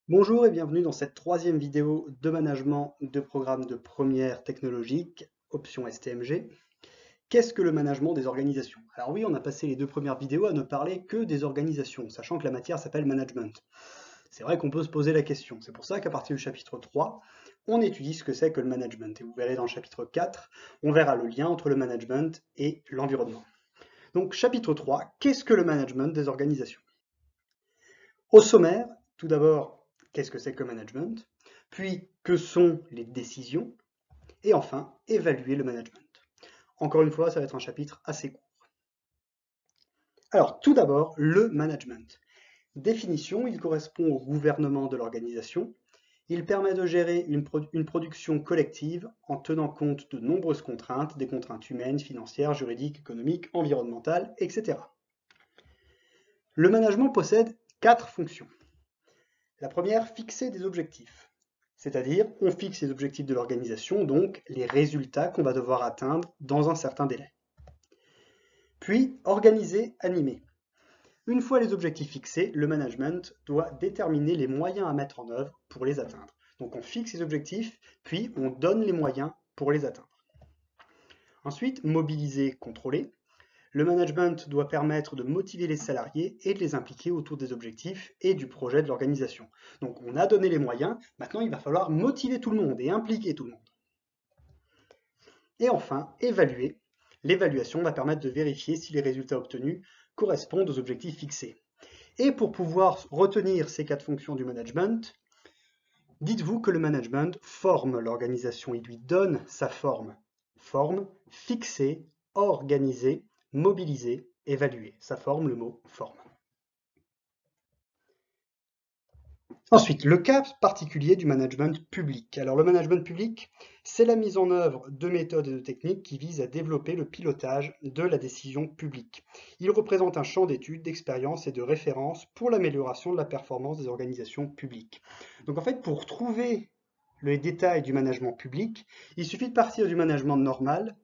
Bonjour et bienvenue dans cette troisième vidéo de management de programmes de première technologique, option STMG. Qu'est-ce que le management des organisations? Alors oui, on a passé les deux premières vidéos à ne parler que des organisations, sachant que la matière s'appelle management. C'est vrai qu'on peut se poser la question. C'est pour ça qu'à partir du chapitre 3, on étudie ce que c'est que le management. Et vous verrez dans le chapitre 4, on verra le lien entre le management et l'environnement. Donc chapitre 3, qu'est-ce que le management des organisations? Au sommaire, tout d'abord, qu'est-ce que c'est que le management? Puis, que sont les décisions? Et enfin, évaluer le management. Encore une fois, ça va être un chapitre assez court. Alors, tout d'abord, le management. Définition, il correspond au gouvernement de l'organisation. Il permet de gérer une production collective en tenant compte de nombreuses contraintes, des contraintes humaines, financières, juridiques, économiques, environnementales, etc. Le management possède 4 fonctions. La première, fixer des objectifs. C'est-à-dire, on fixe les objectifs de l'organisation, donc les résultats qu'on va devoir atteindre dans un certain délai. Puis, organiser, animer. Une fois les objectifs fixés, le management doit déterminer les moyens à mettre en œuvre pour les atteindre. Donc on fixe les objectifs, puis on donne les moyens pour les atteindre. Ensuite, mobiliser, contrôler. Le management doit permettre de motiver les salariés et de les impliquer autour des objectifs et du projet de l'organisation. Donc on a donné les moyens, maintenant il va falloir motiver tout le monde et impliquer tout le monde. Et enfin, évaluer. L'évaluation va permettre de vérifier si les résultats obtenus correspondent aux objectifs fixés. Et pour pouvoir retenir ces 4 fonctions du management, dites-vous que le management forme l'organisation, il lui donne sa forme. Forme, fixer, organiser, mobiliser, évaluer. Ça forme le mot forme. Ensuite, le cas particulier du management public. Alors le management public, c'est la mise en œuvre de méthodes et de techniques qui visent à développer le pilotage de la décision publique. Il représente un champ d'études, d'expérience et de référence pour l'amélioration de la performance des organisations publiques. Donc en fait, pour trouver les détails du management public, il suffit de partir du management normal,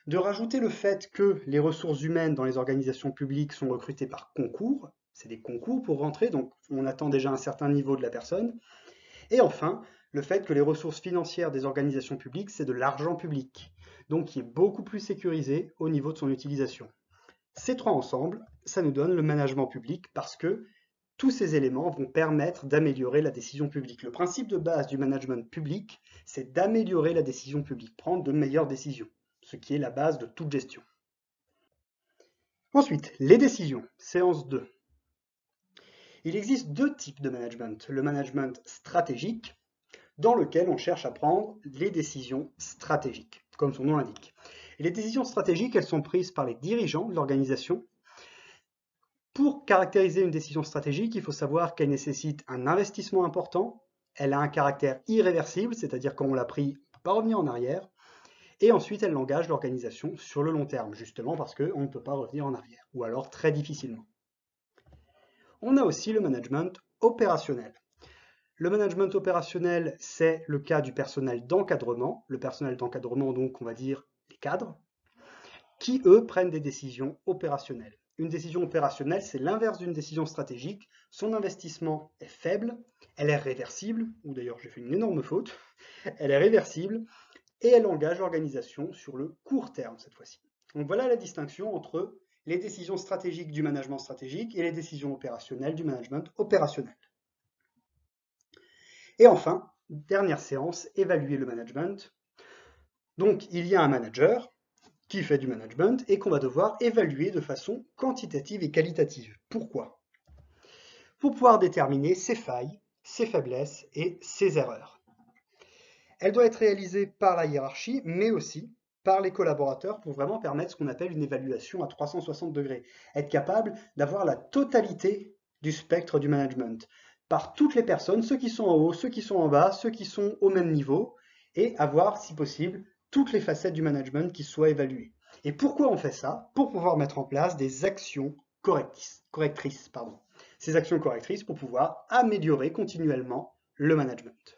de rajouter le fait que les ressources humaines dans les organisations publiques sont recrutées par concours, c'est des concours pour rentrer, donc on attend déjà un certain niveau de la personne, et enfin, le fait que les ressources financières des organisations publiques, c'est de l'argent public, donc qui est beaucoup plus sécurisé au niveau de son utilisation. Ces trois ensemble, ça nous donne le management public parce que tous ces éléments vont permettre d'améliorer la décision publique. Le principe de base du management public, c'est d'améliorer la décision publique, prendre de meilleures décisions, ce qui est la base de toute gestion. Ensuite, les décisions, séance 2. Il existe deux types de management. Le management stratégique, dans lequel on cherche à prendre les décisions stratégiques, comme son nom l'indique. Et les décisions stratégiques, elles sont prises par les dirigeants de l'organisation. Pour caractériser une décision stratégique, il faut savoir qu'elle nécessite un investissement important, elle a un caractère irréversible, c'est-à-dire quand on l'a pris, on ne peut pas revenir en arrière, et ensuite elle engage l'organisation sur le long terme, justement parce qu'on ne peut pas revenir en arrière, ou alors très difficilement. On a aussi le management opérationnel. Le management opérationnel, c'est le cas du personnel d'encadrement. Le personnel d'encadrement, donc, on va dire les cadres, qui, eux, prennent des décisions opérationnelles. Une décision opérationnelle, c'est l'inverse d'une décision stratégique. Son investissement est faible, elle est réversible, ou d'ailleurs j'ai fait une énorme faute, elle est réversible, et elle engage l'organisation sur le court terme cette fois-ci. Donc voilà la distinction entre les décisions stratégiques du management stratégique et les décisions opérationnelles du management opérationnel. Et enfin, dernière séance, évaluer le management. Donc il y a un manager qui fait du management et qu'on va devoir évaluer de façon quantitative et qualitative. Pourquoi? Pour pouvoir déterminer ses failles, ses faiblesses et ses erreurs. Elle doit être réalisée par la hiérarchie, mais aussi par les collaborateurs pour vraiment permettre ce qu'on appelle une évaluation à 360 degrés. Être capable d'avoir la totalité du spectre du management, par toutes les personnes, ceux qui sont en haut, ceux qui sont en bas, ceux qui sont au même niveau, et avoir, si possible, toutes les facettes du management qui soient évaluées. Et pourquoi on fait ça? Pour pouvoir mettre en place des actions correctrices. Ces actions correctrices pour pouvoir améliorer continuellement le management.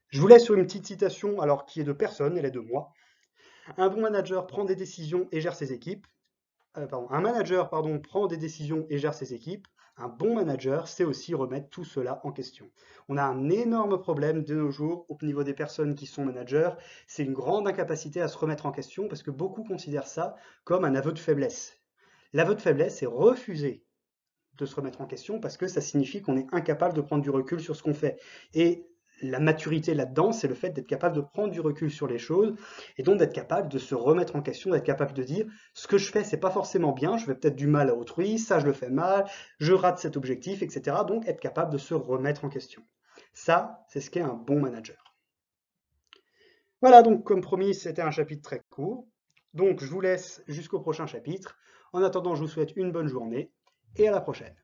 Je vous laisse sur une petite citation, alors qui est de personne, elle est de moi. Un bon manager prend des décisions et gère ses équipes. Un manager prend des décisions et gère ses équipes. Un bon manager sait aussi remettre tout cela en question. On a un énorme problème de nos jours au niveau des personnes qui sont managers, c'est une grande incapacité à se remettre en question parce que beaucoup considèrent ça comme un aveu de faiblesse. L'aveu de faiblesse est refuser de se remettre en question parce que ça signifie qu'on est incapable de prendre du recul sur ce qu'on fait. Et la maturité là-dedans, c'est le fait d'être capable de prendre du recul sur les choses et donc d'être capable de se remettre en question, d'être capable de dire ce que je fais, c'est pas forcément bien, je fais peut-être du mal à autrui, ça je le fais mal, je rate cet objectif, etc. Donc être capable de se remettre en question. Ça, c'est ce qu'est un bon manager. Voilà, donc comme promis, c'était un chapitre très court. Donc je vous laisse jusqu'au prochain chapitre. En attendant, je vous souhaite une bonne journée et à la prochaine.